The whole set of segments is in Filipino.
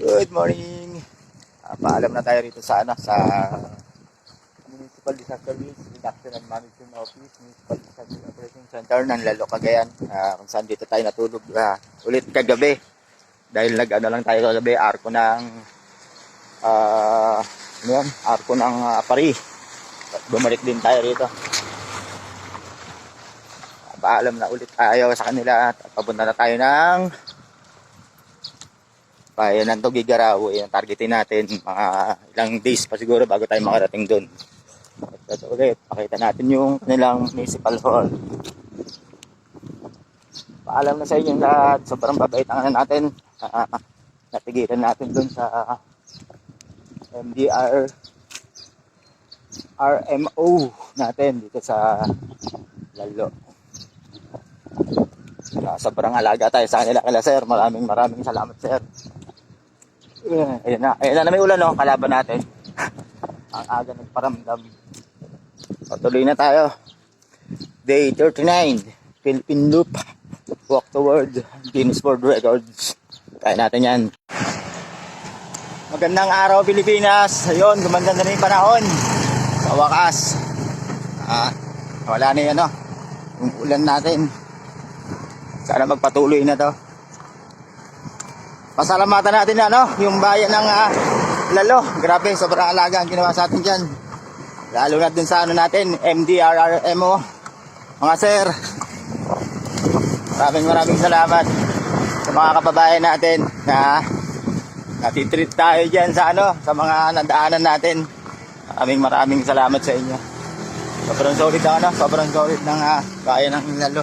Good morning. Paalam na tayo rito sa Municipal Disaster Risk Reduction and Management Office, Municipal Disaster Operating Center ng Lalo, Cagayan. Kung saan dito tayo natulog ulit kagabi. Dahil lang tayo kagabi, arko ng Apari. Bumalik din tayo rito. Paalam na ulit tayo sa kanila at papunta na tayo ng Bayan ng Tugigaraw. Yung targetin natin, mga ilang days pa siguro bago tayo makarating doon. At ulit, pakita natin yung kanilang municipal hall. Paalam na sa inyo lahat, sobrang babait ang natin. Natigilan natin doon sa MDR RMO natin dito sa Lalo. Sobrang alaga tayo sa kanila kala sir. Maraming salamat sir. Ayan na may ulan, no? Kalaban natin. Ang aga nagparamdam. Tuloy na tayo. Day 39, Philippine Loop, walk toward Guinness World Records. Kaya natin yan. Magandang araw Pilipinas. Ayun, gumanda na rin yung panahon. Sa wakas, wala na yan, no? Yung ulan natin. Sana magpatuloy na to. Pasalamatan natin na, yung bayan ng Lalo. Grabe, sobrang alaga ang ginawa sa atin dyan. Lalo na dun sa natin, MDRRMO. Mga sir, maraming salamat sa mga kababayan natin na natitreat tayo dyan sa sa mga nadaanan natin. Maraming salamat sa inyo. Sobrang solid sobrang solid ng bayan ng Lalo.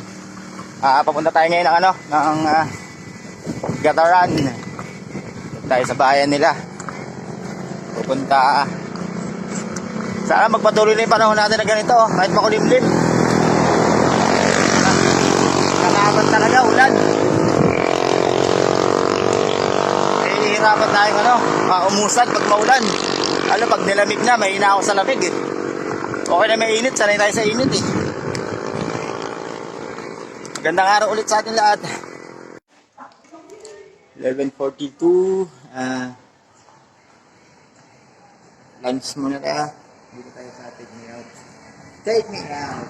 Papunta tayo ngayon ng Gataran. Tayo sa bayan nila. Pupunta. Sana magpatuloy na yung panahon natin na ganito, kahit makulimlim. Nakaabot talaga ulan. Hihirapan tayo umusad pag maulan. Pag nilamig na, mahina ako sa lamig eh. Okay na may init, sanay tayo sa init eh. Magandang araw ulit sa atin lahat. 11:42. Lunch muna tayo. Dito tayo sa Take Me Out. Take Me Out.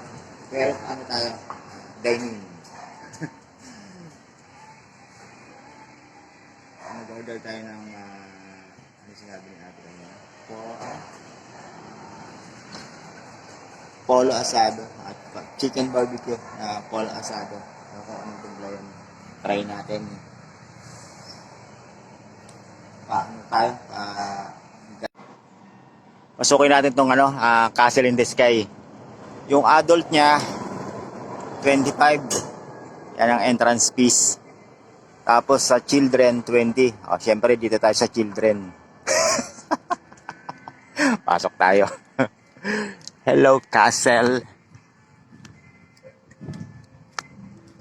Pero tayo? Dining. Mag-order tayo ng sinabi ni ate kanina? Polo asado at chicken barbecue. Polo asado. Kung anong timpla yun, try natin. Tayo pasukin natin tong Castle in the Sky. Yung adult niya 25, yan ang entrance fees. Tapos sa children 20. Syempre dito tayo sa children. Pasok tayo. Hello Castle.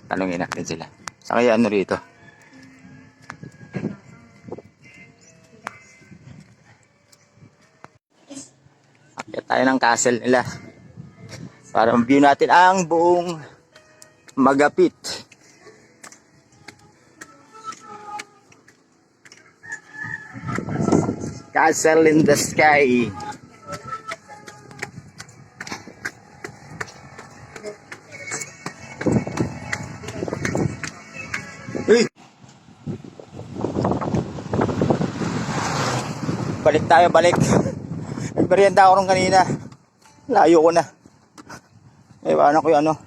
Tanungin natin sila. Sa kaya rito? Akyat tayo ng castle nila para ma-view natin ang buong Magapit. Castle in the Sky. Uy! Balik tayo, balik. Nagmerienda ako nung kanina. Layo ko na. Ewan ko yung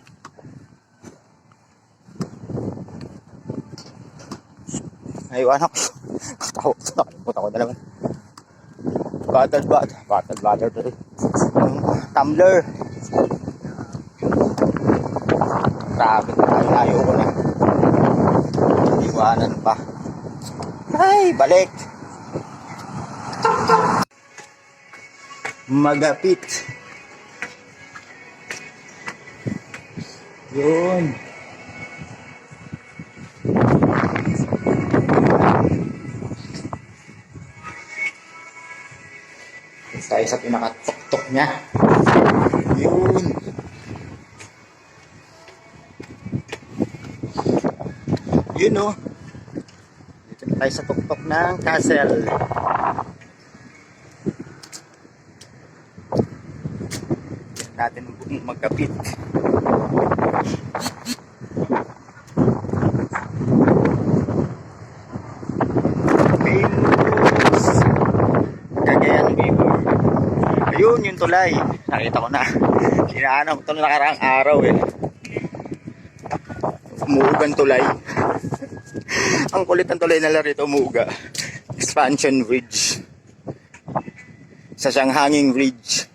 Ewan ko. Takot ako na naman. Butter to rin. Tumbler. Grabe. Layo ko na. Iwanan pa. Ay, balik. Magapit. Yun. Tayo sa pinakatok-tok niya. Yun. Yun tayo sa tuktok ng castle. Natin magkapit. Famous Cagayan River. Ayun yung tulay. Nakita ko na. Sinaanan ko ito na nakaraang araw eh. Umuugan tulay. Ang kulit ng tulay na rito, umuuga. Expansion Bridge. Sa siyang hanging bridge.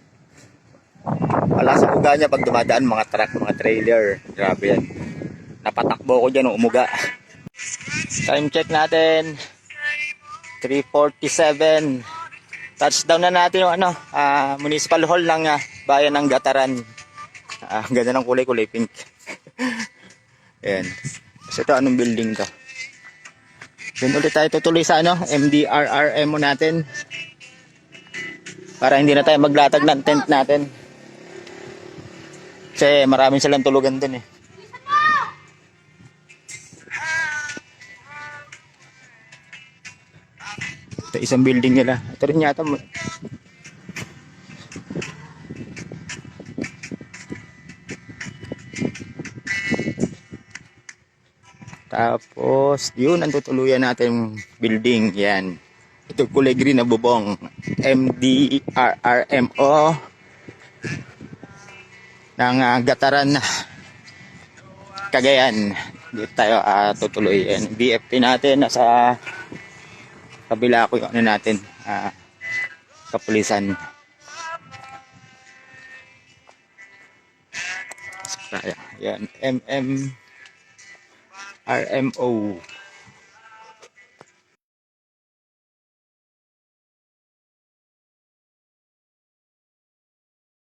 Wala sa uga niya pag dumadaan mga truck, mga trailer. Grabe yan. Napatakbo ko dyan, umuga. Time check natin. 3:47. Touchdown na natin yung Municipal Hall ng Bayan ng Gataran. Ganda ng kulay pink. Ayan. So ito, anong building to? Doon ulit tayo tutuloy sa MDRRM mo natin. Para hindi na tayo maglatag ng tent natin. Kasi maraming silang tulugan dun eh. Ito isang building nila. Ito rin yata. Tapos, yun ang tutuluyan natin building. Yan. Ito kulay green na bubong. MDRRMO ng Gataran, Cagayan. Dito tayo tutuloy. Yan. BFP natin nasa kabila ko yung natin. Kapulisan. Yan. RMO.